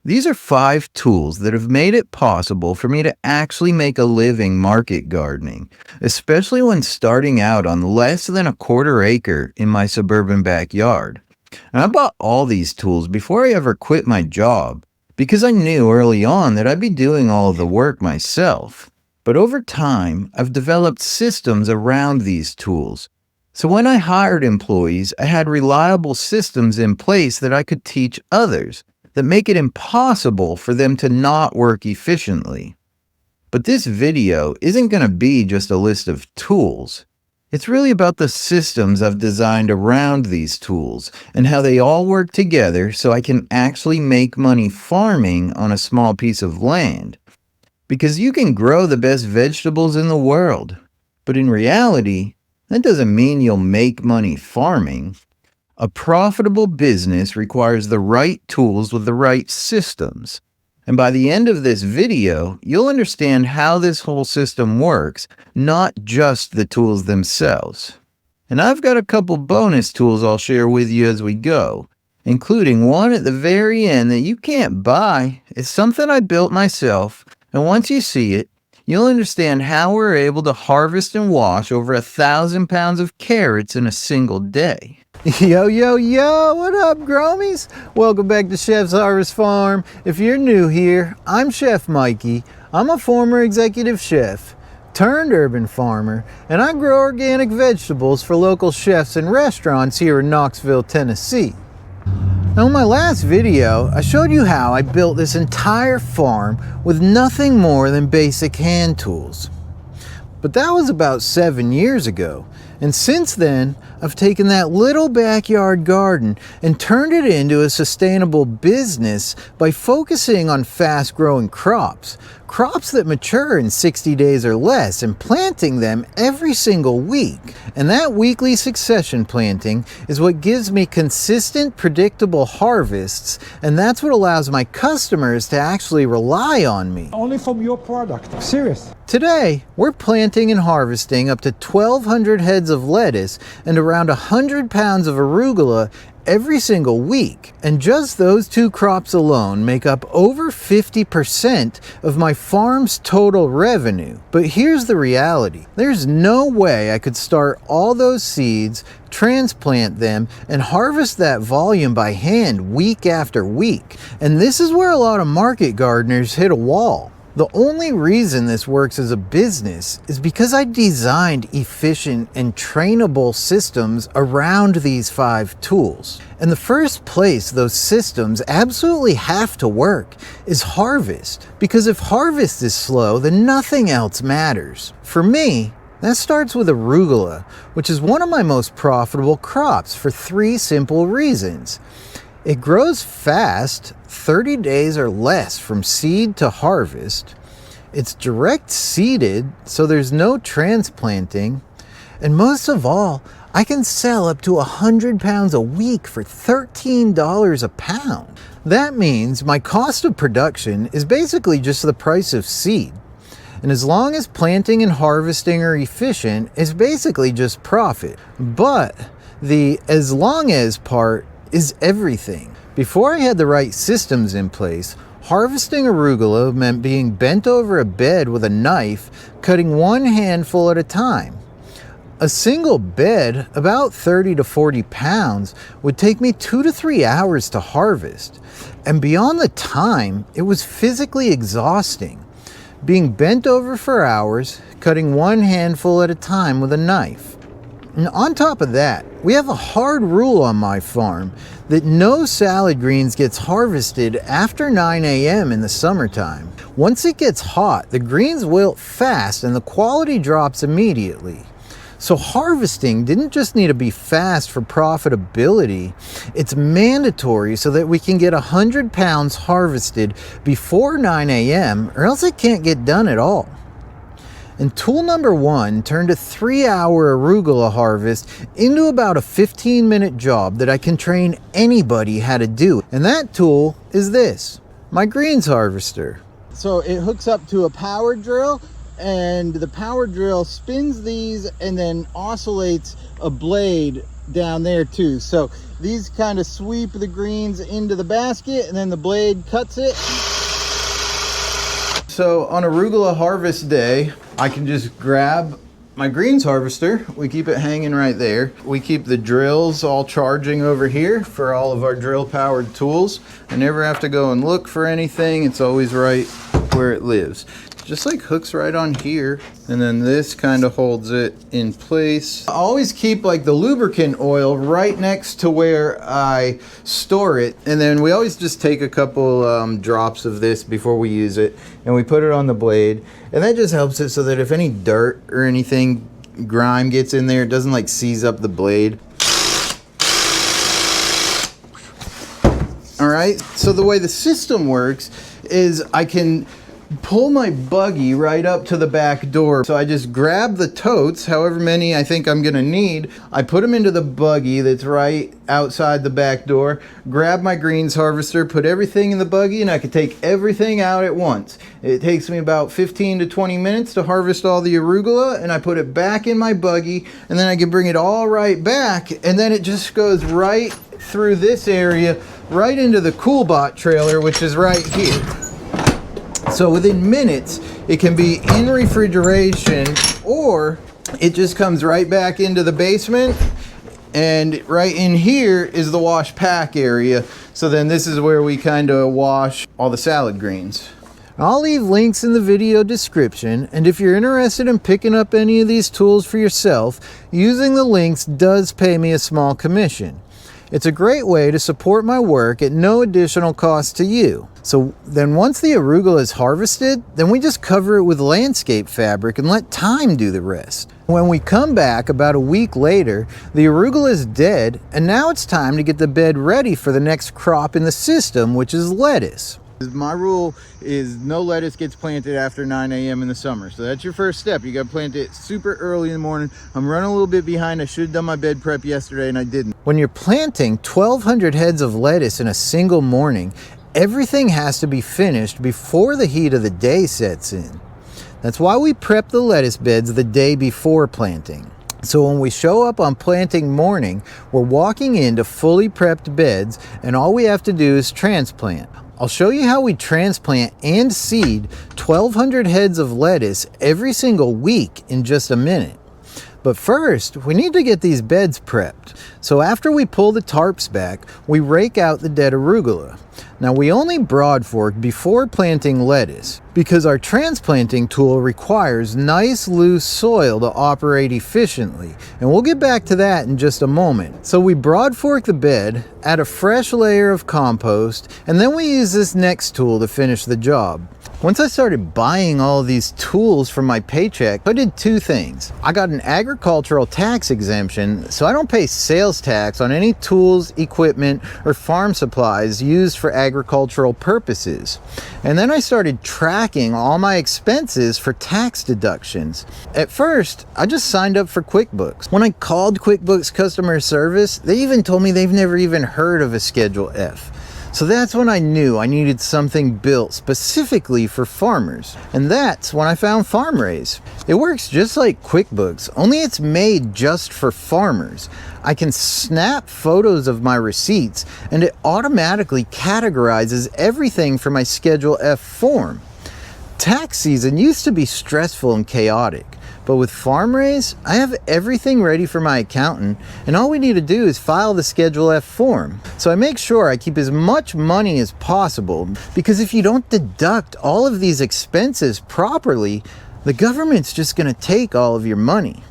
These are 5 tools that have made it possible for me to actually make a living market gardening, especially when starting out on less than a quarter acre in my suburban backyard. And I bought all these tools before I ever quit my job because I knew early on that I'd be doing all of the work myself. But over time, I've developed systems around these tools. So when I hired employees, I had reliable systems in place that I could teach others that make it impossible for them to not work efficiently. But this video isn't going to be just a list of tools. It's really about the systems I've designed around these tools and how they all work together so I can actually make money farming on a small piece of land. Because you can grow the best vegetables in the world, but in reality, that doesn't mean you'll make money farming. A profitable business requires the right tools with the right systems. And by the end of this video, you'll understand how this whole system works, not just the tools themselves. And I've got a couple bonus tools I'll share with you as we go, including one at the very end that you can't buy. It's something I built myself, and once you see it, you'll understand how we're able to harvest and wash over 1,000 pounds of carrots in a single day. Yo, yo, yo, what up, Gromies? Welcome back to Chef's Harvest Farm. If you're new here, I'm Chef Mikey. I'm a former executive chef turned urban farmer, and I grow organic vegetables for local chefs and restaurants here in Knoxville, Tennessee. Now, in my last video, I showed you how I built this entire farm with nothing more than basic hand tools. But that was about 7 years ago. And since then, I've taken that little backyard garden and turned it into a sustainable business by focusing on fast-growing crops. Crops that mature in 60 days or less, and planting them every single week. And that weekly succession planting is what gives me consistent, predictable harvests, and that's what allows my customers to actually rely on me. Only from your product. Serious. Today, we're planting and harvesting up to 1,200 heads of lettuce and around 100 pounds of arugula every single week. And just those 2 crops alone make up over 50% of my farm's total revenue. But here's the reality. There's no way I could start all those seeds, transplant them, and harvest that volume by hand week after week. And this is where a lot of market gardeners hit a wall. The only reason this works as a business is because I designed efficient and trainable systems around these 5 tools. And the first place those systems absolutely have to work is harvest. Because if harvest is slow, then nothing else matters. For me, that starts with arugula, which is one of my most profitable crops for 3 simple reasons. It grows fast, 30 days or less from seed to harvest. It's direct seeded, so there's no transplanting. And most of all, I can sell up to 100 pounds a week for $13 a pound. That means my cost of production is basically just the price of seed. And as long as planting and harvesting are efficient, it's basically just profit. But the as long as part is everything. Before I had the right systems in place, harvesting arugula meant being bent over a bed with a knife, cutting 1 handful at a time. A single bed, about 30 to 40 pounds, would take me 2 to 3 hours to harvest. And beyond the time, it was physically exhausting. Being bent over for hours, cutting 1 handful at a time with a knife. And on top of that, we have a hard rule on my farm that no salad greens gets harvested after 9 a.m. in the summertime. Once it gets hot, the greens wilt fast and the quality drops immediately. So harvesting didn't just need to be fast for profitability, it's mandatory so that we can get 100 pounds harvested before 9 a.m. or else it can't get done at all. And tool number 1 turned a 3-hour arugula harvest into about a 15-minute job that I can train anybody how to do. And that tool is this, my greens harvester. So it hooks up to a power drill, and the power drill spins these and then oscillates a blade down there too. So these kind of sweep the greens into the basket, and then the blade cuts it. So on arugula harvest day, I can just grab my greens harvester. We keep it hanging right there. We keep the drills all charging over here for all of our drill powered tools. I never have to go and look for anything. It's always right where it lives. Just like hooks right on here, and then this kind of holds it in place. I always keep like the lubricant oil right next to where I store it, and then we always just take a couple drops of this before we use it, and we put it on the blade, and that just helps it so that if any dirt or anything, grime gets in there, it doesn't like seize up the blade. All right, so the way the system works is I can pull my buggy right up to the back door. So I just grab the totes, however many I think I'm gonna need. I put them into the buggy that's right outside the back door, grab my greens harvester, put everything in the buggy, and I can take everything out at once. It takes me about 15 to 20 minutes to harvest all the arugula, and I put it back in my buggy, and then I can bring it all right back, and then it just goes right through this area, right into the CoolBot trailer, which is right here. So within minutes, it can be in refrigeration, or it just comes right back into the basement, and right in here is the wash pack area. So then this is where we kind of wash all the salad greens. I'll leave links in the video description, and if you're interested in picking up any of these tools for yourself, using the links does pay me a small commission. It's a great way to support my work at no additional cost to you. So then once the arugula is harvested, then we just cover it with landscape fabric and let time do the rest. When we come back about a week later, the arugula is dead, and now it's time to get the bed ready for the next crop in the system, which is lettuce. My rule is no lettuce gets planted after 9 a.m. in the summer. So that's your first step. You got to plant it super early in the morning. I'm running a little bit behind. I should have done my bed prep yesterday and I didn't. When you're planting 1,200 heads of lettuce in a single morning, everything has to be finished before the heat of the day sets in. That's why we prep the lettuce beds the day before planting. So when we show up on planting morning, we're walking into fully prepped beds, and all we have to do is transplant. I'll show you how we transplant and seed 1,200 heads of lettuce every single week in just a minute. But first, we need to get these beds prepped. So after we pull the tarps back, we rake out the dead arugula. Now we only broad fork before planting lettuce because our transplanting tool requires nice loose soil to operate efficiently, and we'll get back to that in just a moment. So we broad fork the bed, add a fresh layer of compost, and then we use this next tool to finish the job. Once I started buying all of these tools from my paycheck, I did two things. I got an agricultural tax exemption, so I don't pay sales tax on any tools, equipment, or farm supplies used for agricultural purposes. And then I started tracking all my expenses for tax deductions. At first, I just signed up for QuickBooks. When I called QuickBooks customer service, they even told me they've never even heard of a Schedule F. So that's when I knew I needed something built specifically for farmers. And that's when I found FarmRaise. It works just like QuickBooks, only it's made just for farmers. I can snap photos of my receipts, and it automatically categorizes everything for my Schedule F form. Tax season used to be stressful and chaotic, but with FarmRaise, I have everything ready for my accountant, and all we need to do is file the Schedule F form. So I make sure I keep as much money as possible, because if you don't deduct all of these expenses properly, the government's just going to take all of your money.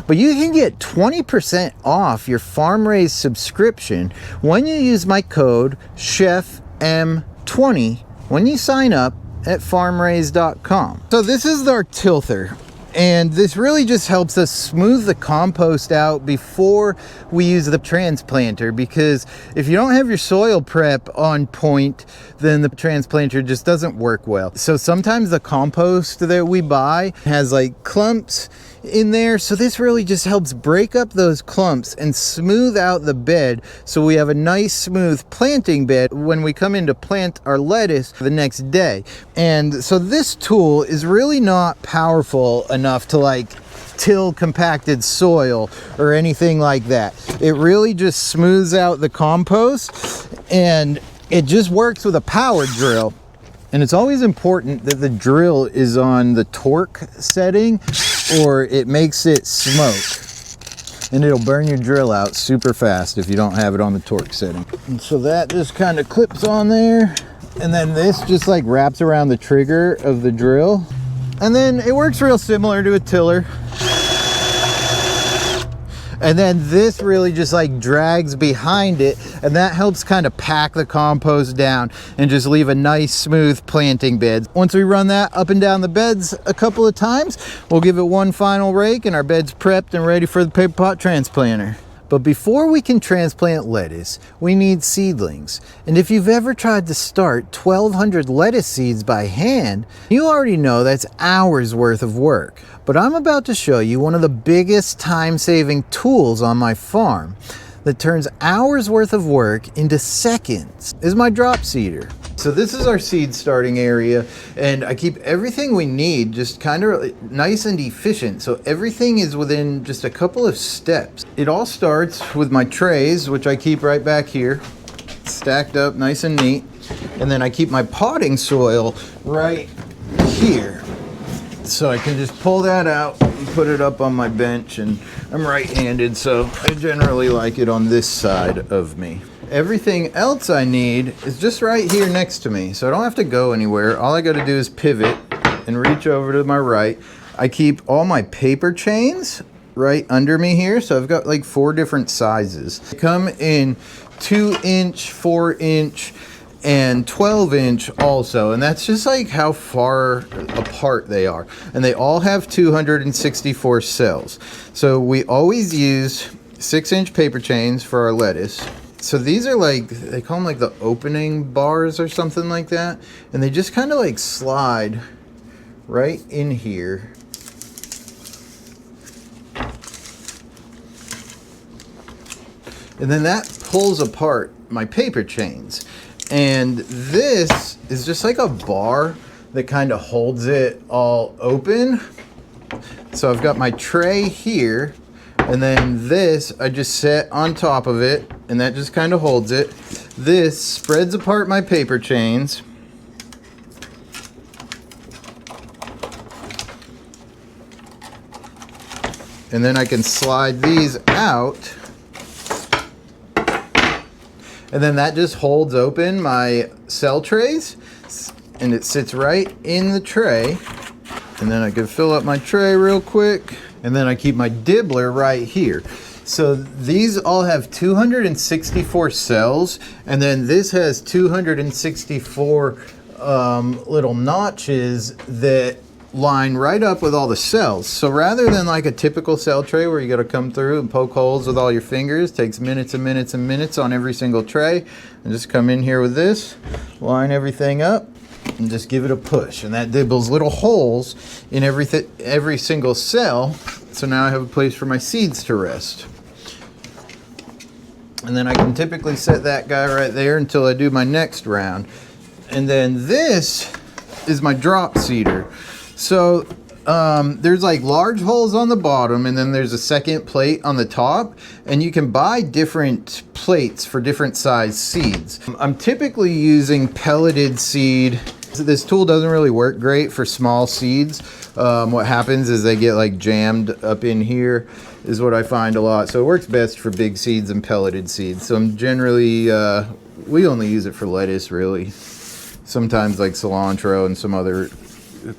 But you can get 20% off your FarmRaise subscription when you use my code CHEFM20 when you sign up at farmraise.com. So this is our tilther, and this really just helps us smooth the compost out before we use the transplanter, because if you don't have your soil prep on point, then the transplanter just doesn't work well. So sometimes the compost that we buy has like clumps in there, so this really just helps break up those clumps and smooth out the bed, so we have a nice smooth planting bed when we come in to plant our lettuce the next day. And so this tool is really not powerful enough to like till compacted soil or anything like that. It really just smooths out the compost, and it just works with a power drill. And it's always important that the drill is on the torque setting, or it makes it smoke. And it'll burn your drill out super fast if you don't have it on the torque setting. And so that just kind of clips on there. And then this just like wraps around the trigger of the drill. And then it works real similar to a tiller. And then this really just like drags behind it, and that helps kind of pack the compost down and just leave a nice smooth planting bed. Once we run that up and down the beds a couple of times, we'll give it one final rake and our bed's prepped and ready for the paper pot transplanter. But before we can transplant lettuce, we need seedlings. And if you've ever tried to start 1,200 lettuce seeds by hand, you already know that's hours worth of work. But I'm about to show you one of the biggest time-saving tools on my farm that turns hours worth of work into seconds. Is my drop seeder. So this is our seed starting area, and I keep everything we need just kind of nice and efficient. So everything is within just a couple of steps. It all starts with my trays, which I keep right back here, stacked up nice and neat. And then I keep my potting soil right here. So I can just pull that out and put it up on my bench, and I'm right-handed, so I generally like it on this side of me. Everything else I need is just right here next to me, so I don't have to go anywhere. All I gotta do is pivot and reach over to my right. I keep all my paper chains right under me here, so I've got like 4 different sizes. They come in 2-inch, 4-inch, and 12-inch also, and that's just like how far apart they are. And they all have 264 cells. So we always use 6-inch paper chains for our lettuce. So these are like, they call them like the opening bars or something like that. And they just kind of like slide right in here. And then that pulls apart my paper chains. And this is just like a bar that kind of holds it all open. So I've got my tray here, and then this I just set on top of it, and that just kind of holds it. This spreads apart my paper chains. And then I can slide these out. And then that just holds open my cell trays, and it sits right in the tray. And then I can fill up my tray real quick. And then I keep my dibbler right here. So these all have 264 cells, and then this has 264 little notches that line right up with all the cells. So rather than like a typical cell tray where you got to come through and poke holes with all your fingers, takes minutes and minutes and minutes on every single tray, and just come in here with this, line everything up, and just give it a push. And that dibbles little holes in every single cell. So now I have a place for my seeds to rest. And then I can typically set that guy right there until I do my next round. And then this is my drop seeder. So there's like large holes on the bottom, and then there's a second plate on the top, and you can buy different plates for different size seeds. I'm typically using pelleted seed. So this tool doesn't really work great for small seeds. What happens is they get like jammed up in here, is what I find a lot. So it works best for big seeds and pelleted seeds. So I'm generally, we only use it for lettuce really. Sometimes like cilantro and some other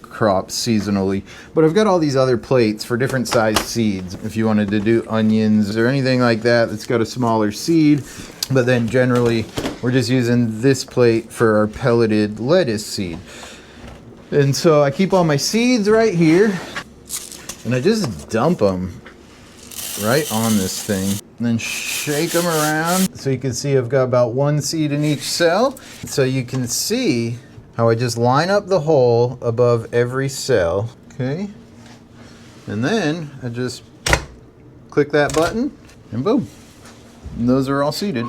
crops seasonally. But I've got all these other plates for different size seeds. If you wanted to do onions or anything like that that's got a smaller seed. But then generally we're just using this plate for our pelleted lettuce seed. And so I keep all my seeds right here, and I just dump them right on this thing, and then shake them around. So you can see I've got about 1 seed in each cell. So you can see how I just line up the hole above every cell. Okay. And then I just click that button, and boom. And those are all seeded.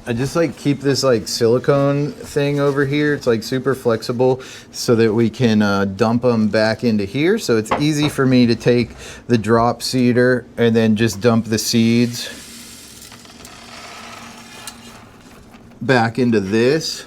I just like keep this like silicone thing over here. It's like super flexible so that we can dump them back into here. So it's easy for me to take the drop seeder and then just dump the seeds back into this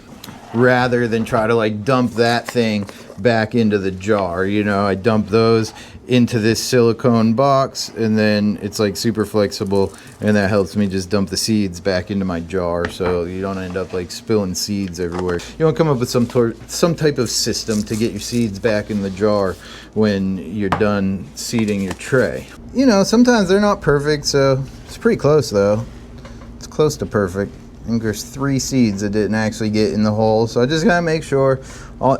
rather than try to like dump that thing back into the jar. You know, I dump those into this silicone box and then it's like super flexible, and that helps me just dump the seeds back into my jar so you don't end up like spilling seeds everywhere. You want to come up with some type of system to get your seeds back in the jar when you're done seeding your tray. You know, sometimes they're not perfect, so it's pretty close though. It's close to perfect. I think there's 3 seeds that didn't actually get in the hole, so I just gotta make sure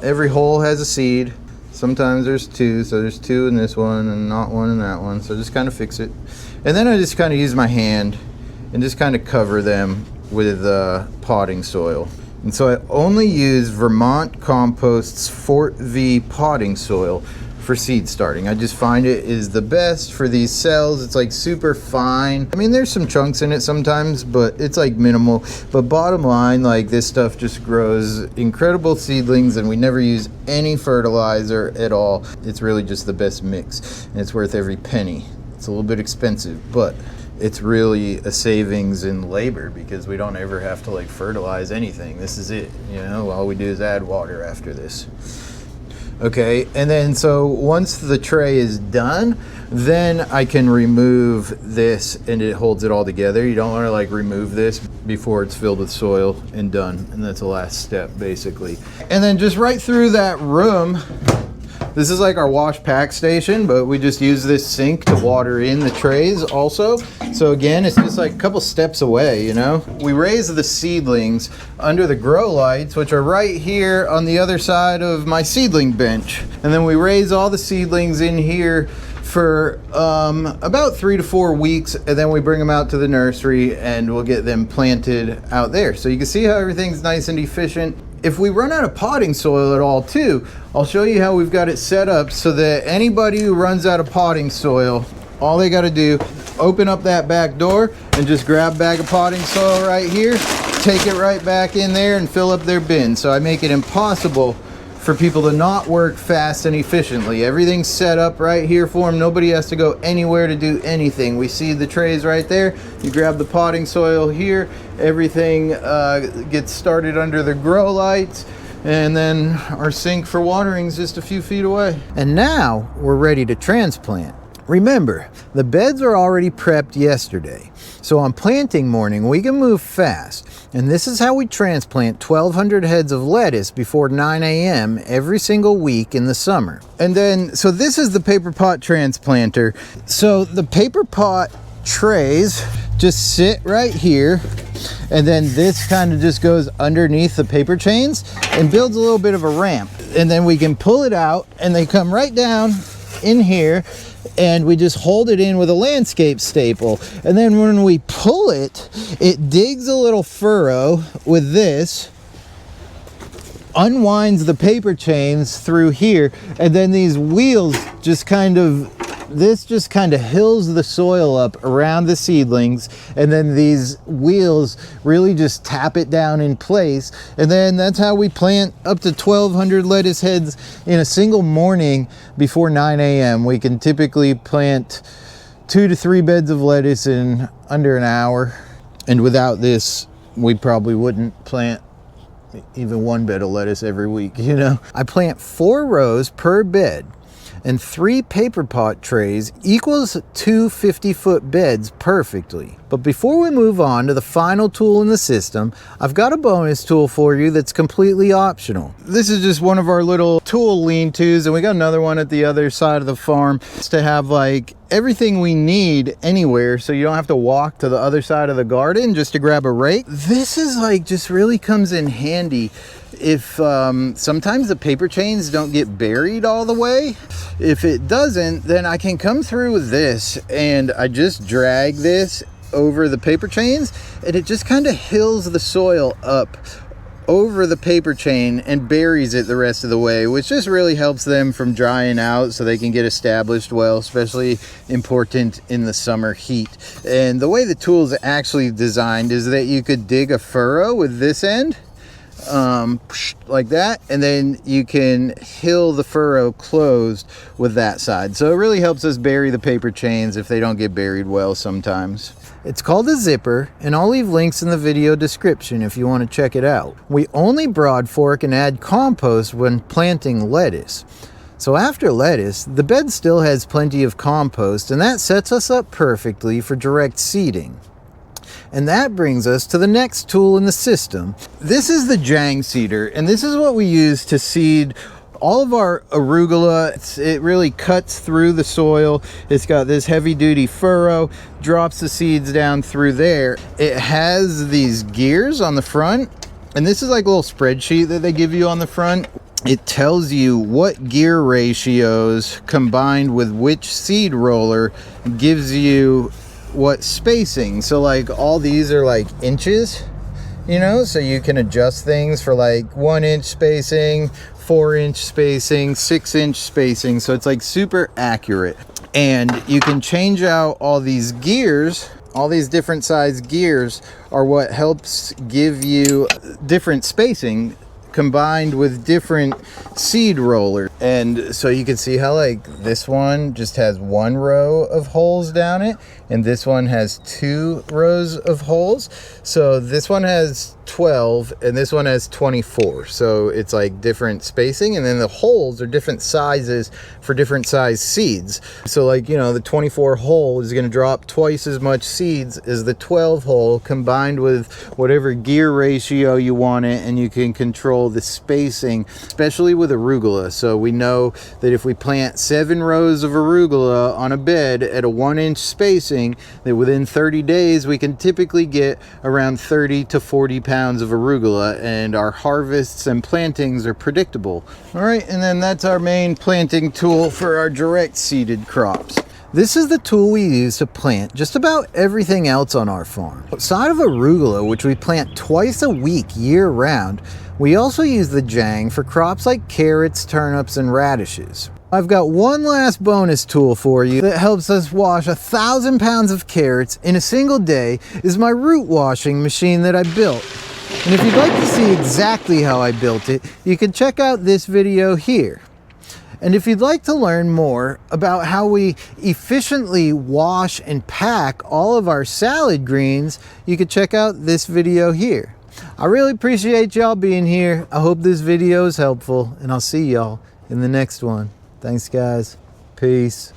every hole has a seed. Sometimes there's 2, so there's 2 in this one and not 1 in that one, so just kind of fix it. And then I just kind of use my hand and just kind of cover them with potting soil. And so I only use Vermont Compost's Fort V potting soil for seed starting. I just find it is the best for these cells. It's like super fine. I mean, there's some chunks in it sometimes, but it's like minimal. But bottom line, like this stuff just grows incredible seedlings, and we never use any fertilizer at all. It's really just the best mix, and it's worth every penny. It's a little bit expensive, but it's really a savings in labor because we don't ever have to like fertilize anything. This is it, you know, all we do is add water after this. Okay, and then so once the tray is done, then I can remove this and it holds it all together. You don't want to like remove this before it's filled with soil and done, and that's the last step basically. And then just right through that room, this is like our wash pack station, but we just use this sink to water in the trays also. So again, it's just like a couple steps away, you know? We raise the seedlings under the grow lights, which are right here on the other side of my seedling bench. And then we raise all the seedlings in here for about 3 to 4 weeks, and then we bring them out to the nursery and we'll get them planted out there. So you can see how everything's nice and efficient. If we run out of potting soil at all too, I'll show you how we've got it set up so that anybody who runs out of potting soil, all they got to do, open up that back door and just grab a bag of potting soil right here, take it right back in there and fill up their bin. So I make it impossible for people to not work fast and efficiently. Everything's set up right here for them. Nobody has to go anywhere to do anything. We see the trays right there. You grab the potting soil here. Everything gets started under the grow lights, and then our sink for watering is just a few feet away. And now we're ready to transplant. Remember, the beds are already prepped yesterday, so on planting morning we can move fast, and this is how we transplant 1,200 heads of lettuce before 9 a.m. every single week in the summer. And then, so this is the paper pot transplanter. So the paper pot trays just sit right here, and then this kind of just goes underneath the paper chains and builds a little bit of a ramp, and then we can pull it out and they come right down in here, and we just hold it in with a landscape staple. And then when we pull it, it digs a little furrow with this, unwinds the paper chains through here, and then these wheels just kind of, this just kind of hills the soil up around the seedlings, and then these wheels really just tap it down in place. And then that's how we plant up to 1,200 lettuce heads in a single morning before 9 a.m. We can typically plant 2 to 3 beds of lettuce in under an hour. And without this, we probably wouldn't plant even 1 bed of lettuce every week, you know? I plant 4 rows per bed, and 3 paper pot trays equals 2 50-foot beds perfectly. But before we move on to the final tool in the system, I've got a bonus tool for you that's completely optional. This is just one of our little tool lean-tos, and we got another one at the other side of the farm. It's to have like everything we need anywhere, so you don't have to walk to the other side of the garden just to grab a rake. This is like just really comes in handy if sometimes the paper chains don't get buried all the way. If it doesn't, then I can come through with this and I just drag this over the paper chains, and it just kind of hills the soil up over the paper chain and buries it the rest of the way, which just really helps them from drying out so they can get established well, especially important in the summer heat. And the way the tool is actually designed is that you could dig a furrow with this end, like that, and then you can hill the furrow closed with that side. So it really helps us bury the paper chains if they don't get buried well sometimes. It's called a zipper, and I'll leave links in the video description if you want to check it out. We only broad fork and add compost when planting lettuce. So after lettuce, the bed still has plenty of compost, and that sets us up perfectly for direct seeding. And that brings us to the next tool in the system. This is the Jang seeder, and this is what we use to seed all of our arugula. It really cuts through the soil. It's got this heavy duty furrow, drops the seeds down through there. It has these gears on the front, and this is like a little spreadsheet that they give you on the front. It tells you what gear ratios combined with which seed roller gives you what spacing. So like all these are like inches, you know, so you can adjust things for like 1 inch spacing, 4-inch spacing, 6-inch spacing. So it's like super accurate. And you can change out all these gears. All these different size gears are what helps give you different spacing combined with different seed rollers. And so you can see how like this one just has 1 row of holes down it, and this one has 2 rows of holes. So this one has 12 and this one has 24. So it's like different spacing, and then the holes are different sizes for different size seeds. So like, you know, the 24 hole is going to drop twice as much seeds as the 12 hole, combined with whatever gear ratio you want it, and you can control the spacing, especially with arugula. So we know that if we plant 7 rows of arugula on a bed at a 1-inch spacing, that within 30 days we can typically get around 30 to 40 pounds of arugula, and our harvests and plantings are predictable. All right, and then that's our main planting tool for our direct seeded crops. This is the tool we use to plant just about everything else on our farm. Outside of arugula, which we plant twice a week year round, we also use the Jang for crops like carrots, turnips, and radishes. I've got one last bonus tool for you that helps us wash 1,000 pounds of carrots in a single day. Is my root washing machine that I built. And if you'd like to see exactly how I built it, you can check out this video here. And if you'd like to learn more about how we efficiently wash and pack all of our salad greens, you can check out this video here. I really appreciate y'all being here. I hope this video is helpful, and I'll see y'all in the next one. Thanks, guys. Peace.